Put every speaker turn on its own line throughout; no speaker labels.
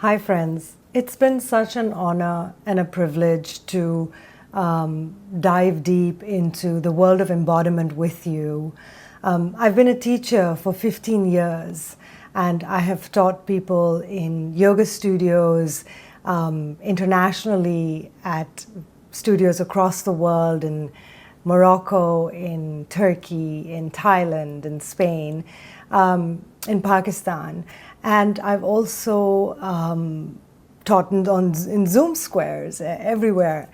Hi, friends. It's been such an honor and a privilege to dive deep into the world of embodiment with you. I've been a teacher for 15 years, and I have taught people in yoga studios internationally at studios across the world, in Morocco, in Turkey, in Thailand, in Spain, in Pakistan. And I've also taught in Zoom squares everywhere.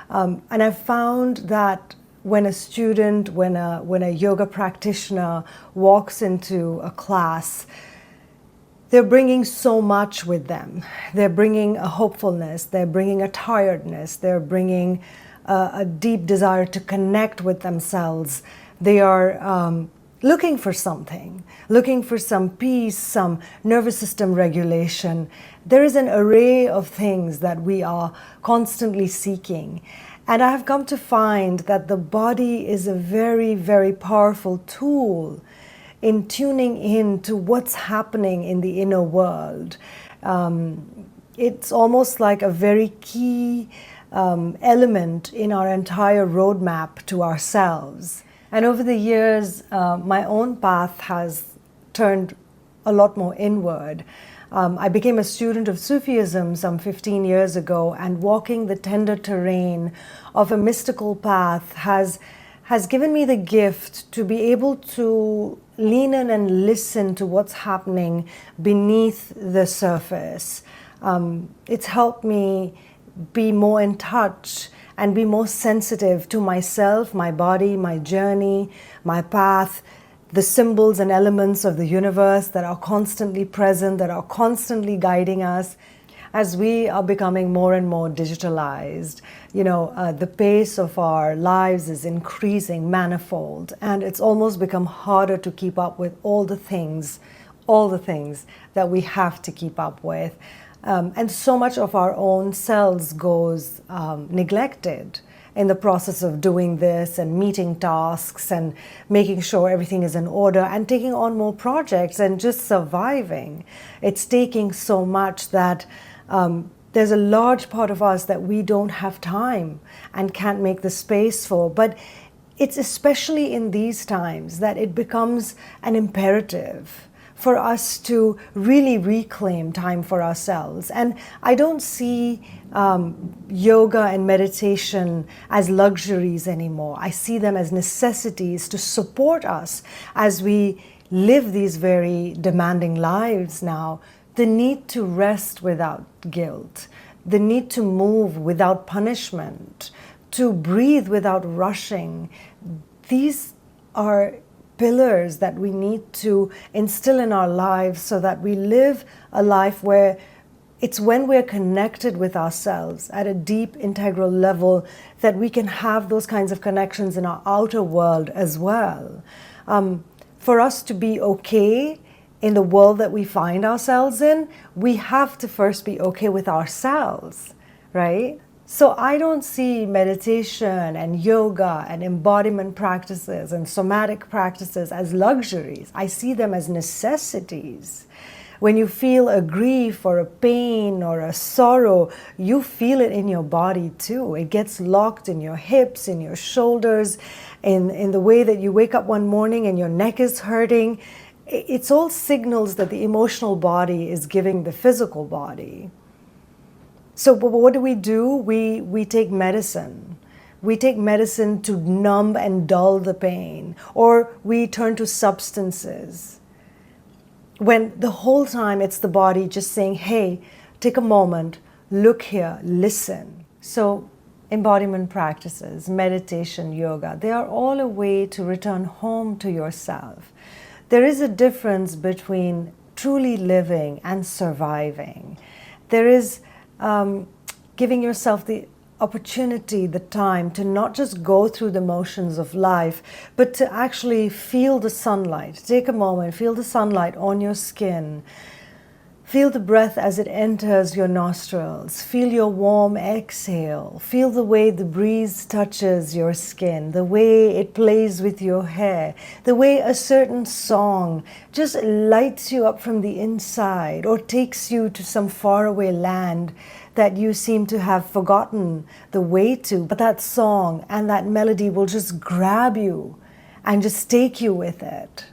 And I've found that when a student, when a yoga practitioner walks into a class, they're bringing so much with them. They're bringing a hopefulness, they're bringing a tiredness, they're bringing a deep desire to connect with themselves. They are looking for something, looking for some peace, some nervous system regulation. There is an array of things that we are constantly seeking. And I have come to find that the body is a very, very powerful tool in tuning in to what's happening in the inner world. It's almost like a very key element in our entire roadmap to ourselves. And over the years, my own path has turned a lot more inward. I became a student of Sufism some 15 years ago, and walking the tender terrain of a mystical path has given me the gift to be able to lean in and listen to what's happening beneath the surface. It's helped me be more in touch and be more sensitive to myself, my body, my journey, my path, the symbols and elements of the universe that are constantly present, that are constantly guiding us. As we are becoming more and more digitalized, the pace of our lives is increasing manifold, and it's almost become harder to keep up with all the things that we have to keep up with. And so much of our own selves goes neglected in the process of doing this and meeting tasks and making sure everything is in order and taking on more projects and just surviving. It's taking so much that there's a large part of us that we don't have time and can't make the space for. But it's especially in these times that it becomes an imperative for us to really reclaim time for ourselves. And I don't see yoga and meditation as luxuries anymore. I see them as necessities to support us as we live these very demanding lives now. The need to rest without guilt, the need to move without punishment, to breathe without rushing. These are pillars that we need to instill in our lives so that we live a life where it's when we're connected with ourselves at a deep integral level that we can have those kinds of connections in our outer world as well. For us to be okay in the world that we find ourselves in, we have to first be okay with ourselves, right? So I don't see meditation and yoga and embodiment practices and somatic practices as luxuries. I see them as necessities. When you feel a grief or a pain or a sorrow, you feel it in your body too. It gets locked in your hips, in your shoulders, in the way that you wake up one morning and your neck is hurting. It's all signals that the emotional body is giving the physical body. So what do? We take medicine. We take medicine to numb and dull the pain, or we turn to substances. When the whole time it's the body just saying, hey, take a moment, look here, listen. So embodiment practices, meditation, yoga, they are all a way to return home to yourself. There is a difference between truly living and surviving. There is giving yourself the opportunity, the time to not just go through the motions of life, but to actually feel the sunlight. Take a moment, feel the sunlight on your skin. Feel the breath as it enters your nostrils. Feel your warm exhale. Feel the way the breeze touches your skin, the way it plays with your hair, the way a certain song just lights you up from the inside or takes you to some faraway land that you seem to have forgotten the way to. But that song and that melody will just grab you and just take you with it.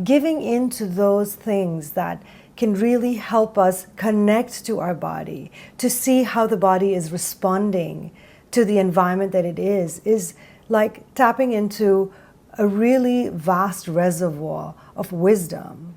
Giving in to those things that can really help us connect to our body, to see how the body is responding to the environment that it is like tapping into a really vast reservoir of wisdom.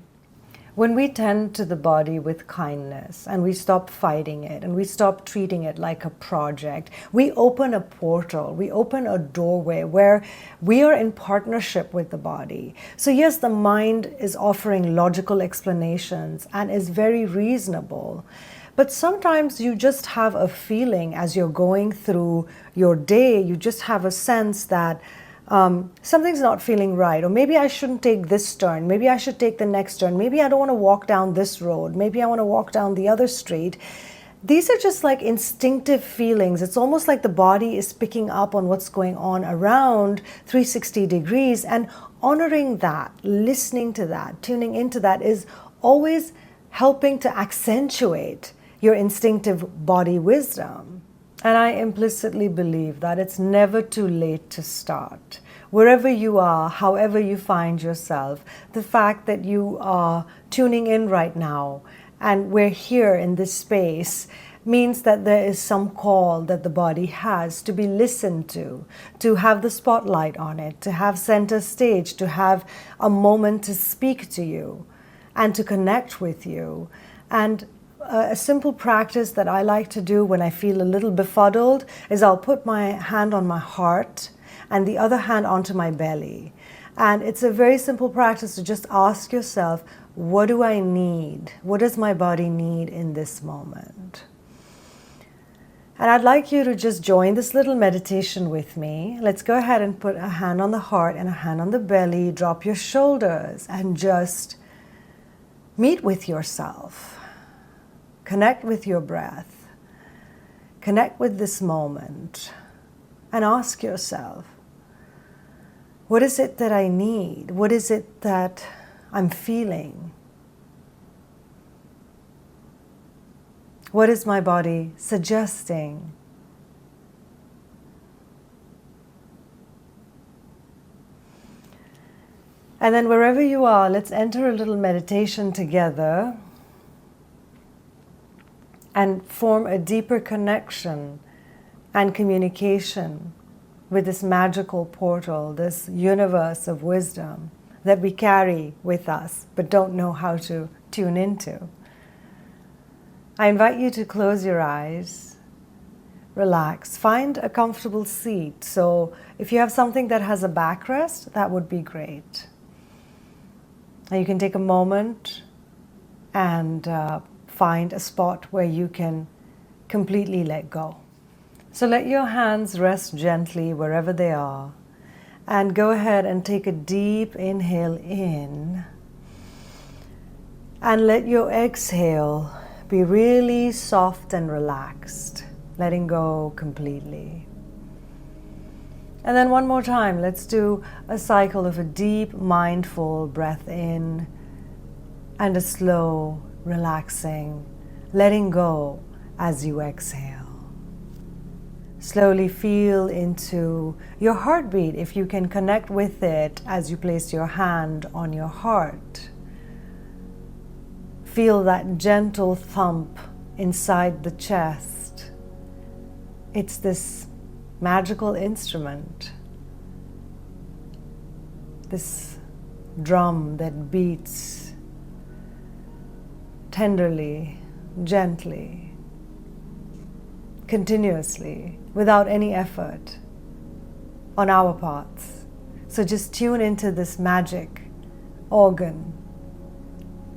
When we tend to the body with kindness and we stop fighting it and we stop treating it like a project, we open a portal, we open a doorway where we are in partnership with the body. So yes, the mind is offering logical explanations and is very reasonable. But sometimes you just have a feeling as you're going through your day, you just have a sense that something's not feeling right, or maybe I shouldn't take this turn, maybe I should take the next turn, maybe I don't want to walk down this road, maybe I want to walk down the other street. These are just like instinctive feelings. It's almost like the body is picking up on what's going on around 360 degrees, and honoring that, listening to that, tuning into that is always helping to accentuate your instinctive body wisdom. And I implicitly believe that it's never too late to start. Wherever you are, however you find yourself, the fact that you are tuning in right now and we're here in this space means that there is some call that the body has to be listened to have the spotlight on it, to have center stage, to have a moment to speak to you and to connect with you. And a simple practice that I like to do when I feel a little befuddled is I'll put my hand on my heart and the other hand onto my belly. And it's a very simple practice to just ask yourself, what do I need? What does my body need in this moment? And I'd like you to just join this little meditation with me. Let's go ahead and put a hand on the heart and a hand on the belly. Drop your shoulders and just meet with yourself. Connect with your breath. Connect with this moment and ask yourself, what is it that I need? What is it that I'm feeling? What is my body suggesting? And then wherever you are, let's enter a little meditation together and form a deeper connection and communication with this magical portal, this universe of wisdom that we carry with us but don't know how to tune into. I invite you to close your eyes, relax, find a comfortable seat. So if you have something that has a backrest, that would be great. And you can take a moment and find a spot where you can completely let go. So let your hands rest gently wherever they are, and go ahead and take a deep inhale in, and let your exhale be really soft and relaxed, letting go completely. And then one more time, let's do a cycle of a deep, mindful breath in and a slow, relaxing, letting go as you exhale. Slowly feel into your heartbeat if you can connect with it as you place your hand on your heart. Feel that gentle thump inside the chest. It's this magical instrument, this drum that beats tenderly, gently, continuously, without any effort on our parts. So just tune into this magic organ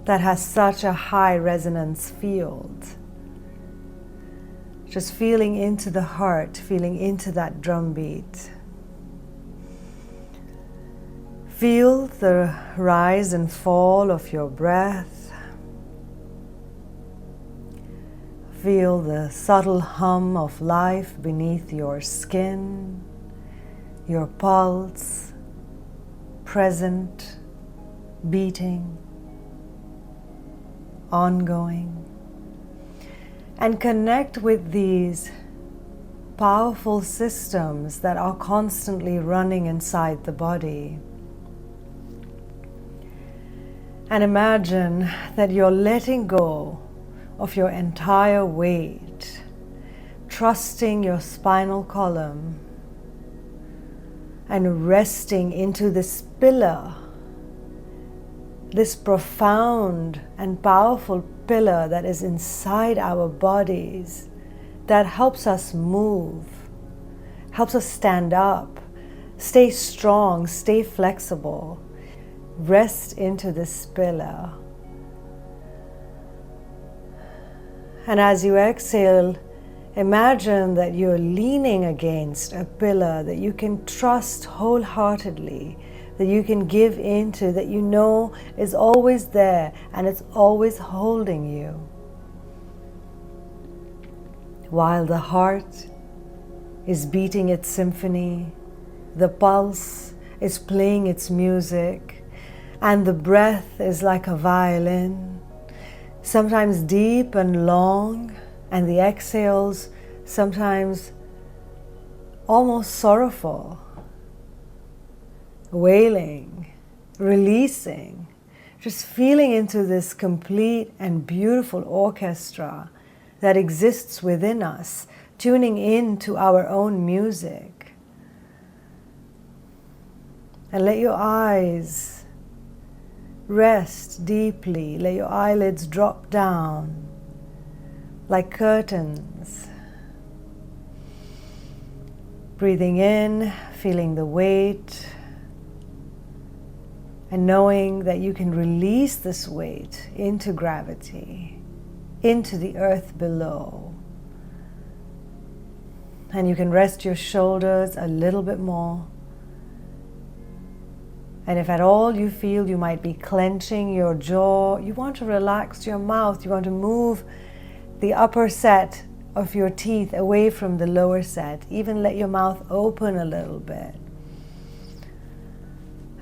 that has such a high resonance field. Just feeling into the heart, feeling into that drum beat. Feel the rise and fall of your breath. feel the subtle hum of life beneath your skin, your pulse, present, beating, ongoing. And connect with these powerful systems that are constantly running inside the body. And imagine that you're letting go of your entire weight, trusting your spinal column and resting into this pillar, this profound and powerful pillar that is inside our bodies, that helps us move, helps us stand up, stay strong, stay flexible. Rest into this pillar. And as you exhale, imagine that you're leaning against a pillar that you can trust wholeheartedly, that you can give into, that you know is always there and it's always holding you. While the heart is beating its symphony, the pulse is playing its music, and the breath is like a violin, sometimes deep and long, and the exhales sometimes almost sorrowful, wailing, releasing, just feeling into this complete and beautiful orchestra that exists within us, tuning in to our own music. And let your eyes rest deeply. Let your eyelids drop down like curtains. Breathing in, feeling the weight, and knowing that you can release this weight into gravity, into the earth below. And you can rest your shoulders a little bit more. And if at all you feel you might be clenching your jaw, you want to relax your mouth, you want to move the upper set of your teeth away from the lower set. Even let your mouth open a little bit.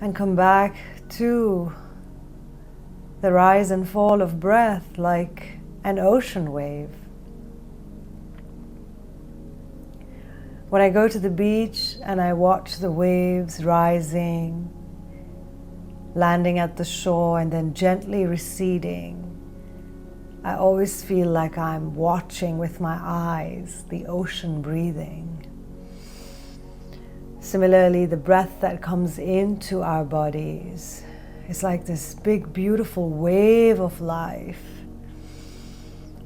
And come back to the rise and fall of breath like an ocean wave. When I go to the beach and I watch the waves rising, landing at the shore and then gently receding, I always feel like I'm watching with my eyes the ocean breathing. Similarly, the breath that comes into our bodies is like this big, beautiful wave of life.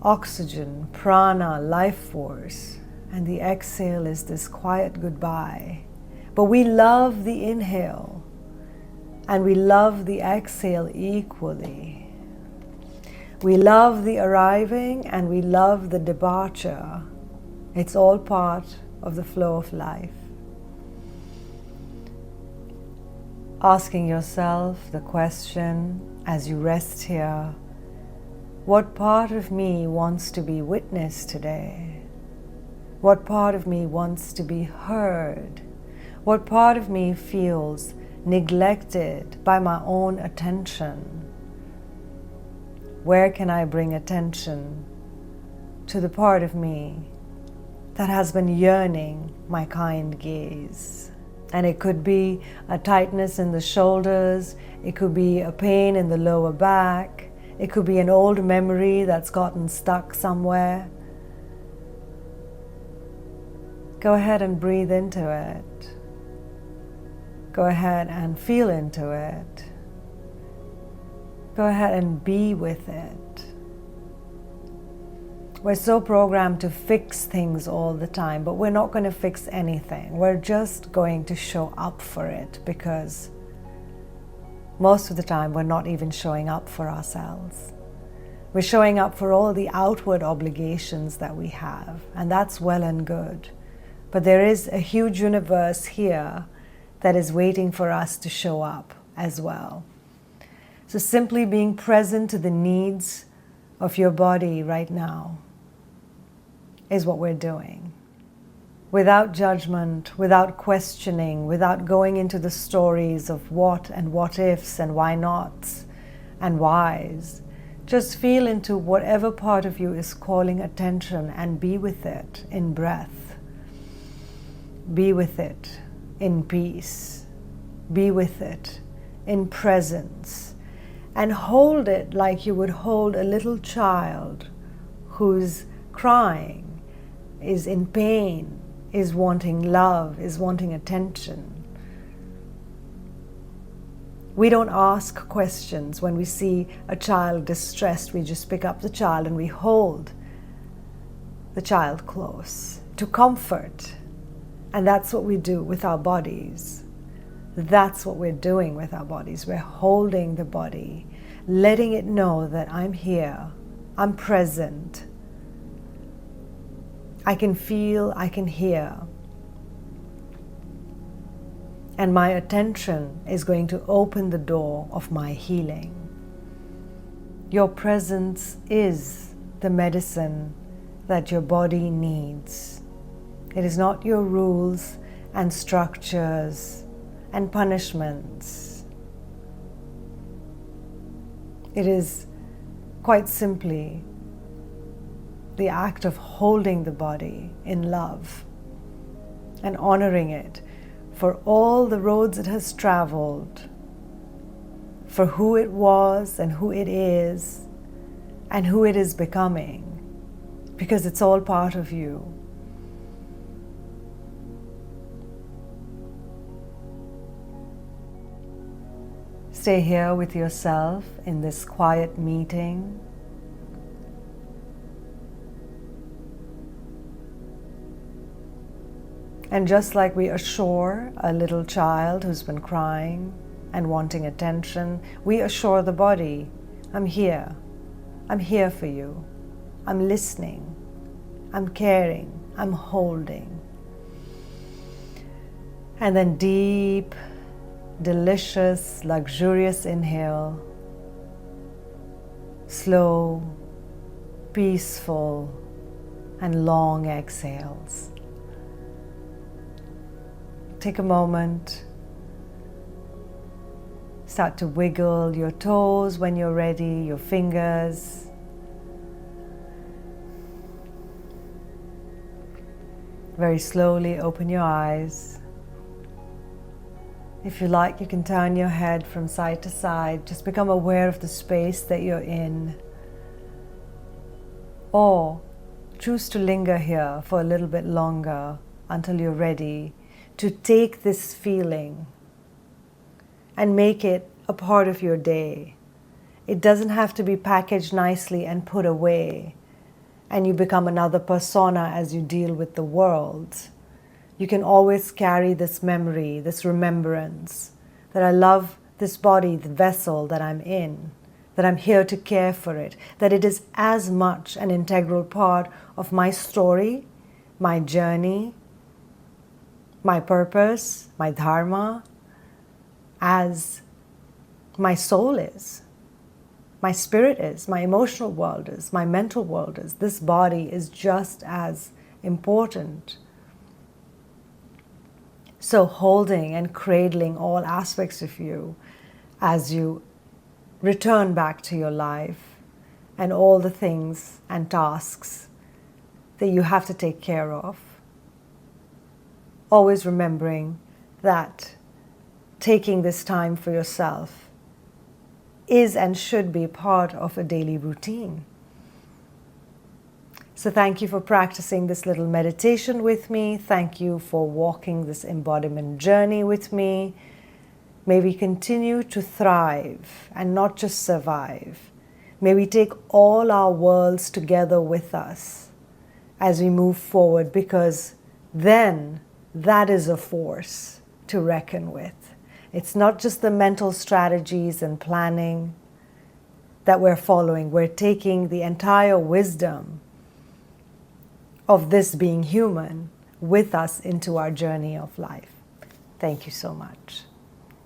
Oxygen, prana, life force, and the exhale is this quiet goodbye. But we love the inhale and we love the exhale equally. We love the arriving and we love the departure. It's all part of the flow of life. Asking yourself the question as you rest here, what part of me wants to be witnessed today? What part of me wants to be heard? What part of me feels neglected by my own attention? Where can I bring attention to the part of me that has been yearning my kind gaze? And it could be a tightness in the shoulders, it could be a pain in the lower back, it could be an old memory that's gotten stuck somewhere. Go ahead and breathe into it. Go ahead and feel into it. Go ahead and be with it. We're so programmed to fix things all the time, but we're not going to fix anything. We're just going to show up for it, because most of the time we're not even showing up for ourselves. We're showing up for all the outward obligations that we have, and that's well and good. But there is a huge universe here that is waiting for us to show up as well. So simply being present to the needs of your body right now. is what we're doing. Without judgment, without questioning, without going into the stories of what and what ifs and why nots and whys. Just feel into whatever part of you is calling attention and be with it in breath. Be with it in peace. Be with it in presence. And hold it like you would hold a little child who's crying, is in pain, is wanting love, is wanting attention. We don't ask questions. When we see a child distressed, we just pick up the child and we hold the child close to comfort. And that's what we do with our bodies. That's what we're doing with our bodies. We're holding the body, letting it know that I'm here, I'm present. I can feel, I can hear. And my attention is going to open the door of my healing. Your presence is the medicine that your body needs. It is not your rules and structures and punishments. It is quite simply the act of holding the body in love and honoring it for all the roads it has traveled, for who it was and who it is and who it is becoming, because it's all part of you. Stay here with yourself in this quiet meeting. And just like we assure a little child who's been crying and wanting attention, we assure the body, I'm here. I'm here for you. I'm listening. I'm caring. I'm holding. And then deep, delicious, luxurious inhale. Slow, peaceful, and long exhales. Take a moment. Start to wiggle your toes when you're ready, your fingers. Very slowly open your eyes. If you like, you can turn your head from side to side. Just become aware of the space that you're in. Or choose to linger here for a little bit longer until you're ready to take this feeling and make it a part of your day. It doesn't have to be packaged nicely and put away and you become another persona as you deal with the world. You can always carry this memory, this remembrance, that I love this body, the vessel that I'm in, that I'm here to care for it, that it is as much an integral part of my story, my journey, my purpose, my dharma, as my soul is, my spirit is, my emotional world is, my mental world is. This body is just as important. So holding and cradling all aspects of you as you return back to your life and all the things and tasks that you have to take care of. Always remembering that taking this time for yourself is and should be part of a daily routine. So thank you for practicing this little meditation with me. Thank you for walking this embodiment journey with me. May we continue to thrive and not just survive. May we take all our worlds together with us as we move forward, because then that is a force to reckon with. It's not just the mental strategies and planning that we're following. We're taking the entire wisdom of this being human with us into our journey of life. Thank you so much.